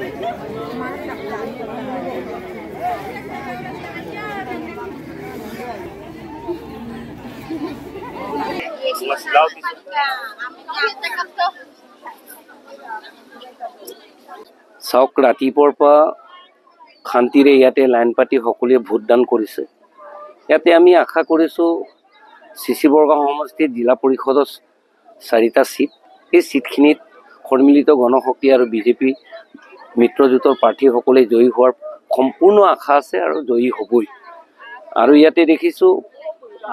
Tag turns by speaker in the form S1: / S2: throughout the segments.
S1: চাওক ৰাতিপুৱাৰ পৰা শান্তিৰে ইয়াতে লাইন পাতি সকলোৱে ভোটদান কৰিছে। ইয়াতে আমি আশা কৰিছোঁ চিচি বৰগাঁও সমষ্টিত জিলা পৰিষদৰ 4টা সিট, এই সিটখিনিত সন্মিলিত গণশক্তি আৰু বিজেপি মিত্ৰজোঁটৰ প্ৰাৰ্থীসকলে জয়ী হোৱাৰ সম্পূৰ্ণ আশা আছে আৰু জয়ী হ'বই। আৰু ইয়াতে দেখিছোঁ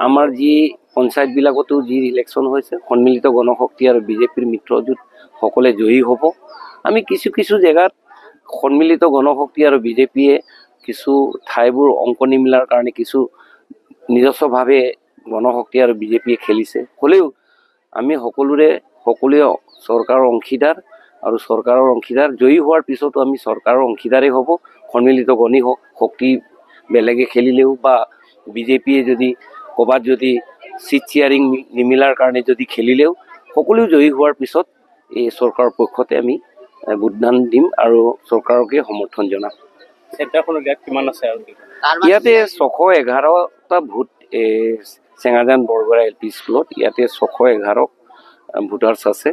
S1: আমাৰ যি পঞ্চায়তবিলাকতো যি ইলেকশ্যন হৈছে সন্মিলিত গণশক্তি আৰু বিজেপিৰ মিত্ৰজোঁট সকলে জয়ী হ'ব। আমি কিছু কিছু জেগাত সন্মিলিত গণশক্তি আৰু বিজেপিয়ে কিছু ঠাইবোৰ অংক নিমিলাৰ কাৰণে কিছু নিজস্বভাৱে গণশক্তি আৰু বিজেপিয়ে খেলিছে। হ'লেও আমি সকলোৱে চৰকাৰৰ অংশীদাৰ আৰু চৰকাৰৰ অংশীদাৰ জয়ী হোৱাৰ পিছতো আমি চৰকাৰৰ অংশীদাৰেই হ'ব। সন্মিলিত শক্তি বেলেগে খেলিলেও বা বিজেপিয়ে যদি ক'ৰবাত যদি চিট শ্বেয়াৰিং নিমিলাৰ কাৰণে যদি খেলিলেও সকলো জয়ী হোৱাৰ পিছত এই চৰকাৰৰ পক্ষতে আমি ভোটদান দিম আৰু চৰকাৰকে সমৰ্থন জনাম। ইয়াতে 611টা ভোট চেঙাজান বৰগড়া LP স্কুলত ইয়াতে 611 ভোটাৰ্ছ আছে।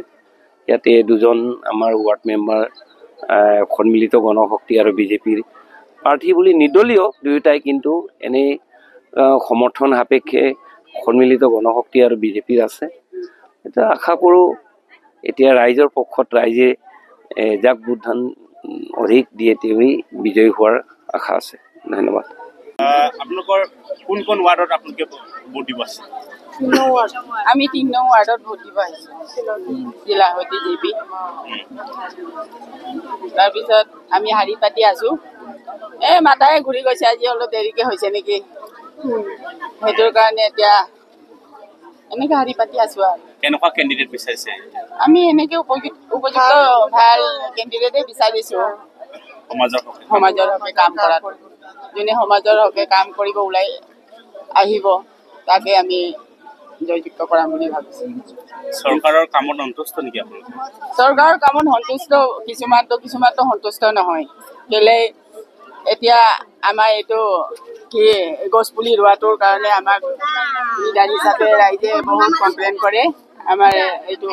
S1: ইয়াতে 2জন আমাৰ ৱাৰ্ড মেম্বাৰ সন্মিলিত গণশক্তি আৰু বিজেপিৰ প্ৰাৰ্থী বুলি নিৰ্দলীয় দুয়োটাই, কিন্তু এনেই সমৰ্থন সাপেক্ষে সন্মিলিত গণশক্তি আৰু বিজেপিৰ আছে। এতিয়া আশা কৰোঁ এতিয়া ৰাইজৰ পক্ষত ৰাইজে যাক ভোটদান অধিক দিয়ে তেওঁই বিজয়ী হোৱাৰ আশা আছে। ধন্যবাদ।
S2: আপোনালোকৰ কোন কোন ৱাৰ্ডত আপোনালোকে ভোট দিব আছে?
S3: আমি 3 নং ৱাৰ্ডত ভোট দিব আহিছোঁ, জিলা সৈতে জিপি। তাৰপিছত আমি শাৰী পাতি আছোঁ। মাতাই ঘূৰি গৈছে, আজি অলপ দেৰিকৈ হৈছে নেকি, সেইটোৰ কাৰণে এতিয়া এনেকৈ শাৰী পাতি আছোঁ। আৰু
S2: কেনেকুৱা কেণ্ডিডেট বিচাৰিছে?
S3: আমি এনেকৈ উপযুক্ত ভাল কেণ্ডিডেটে বিচাৰিছোঁ। সমাজৰ হকে কাম কৰাটো, যোনে সমাজৰ হকে কাম কৰিব ওলাই আহিব তাকে আমি জয়যুক্ত কৰাম বুলি ভাবিছোঁ।
S2: চৰকাৰৰ কামত সন্তুষ্ট নেকি আপোনালোকে?
S3: চৰকাৰৰ কামত সন্তুষ্ট, কিছুমানটো সন্তুষ্ট নহয়। কেলে এতিয়া আমাৰ এইটো কি গছপুলি ৰোৱাটোৰ কাৰণে আমাক লিডাৰ হিচাপে ৰাইজে বহুত কমপ্লেইন কৰে আমাৰ এইটো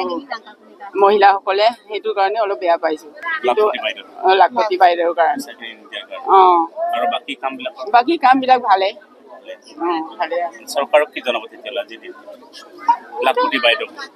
S3: মহিলাসকলে, সেইটোৰ কাৰণে অলপ বেয়া পাইছোঁ। কিন্তু লাখপতি বাইদেউৰ কাৰণে বাকী কামবিলাক ভালে।
S2: চৰকাৰক কি জনাব তেতিয়াহ'লে আজি লাখপতি বাইদেউ?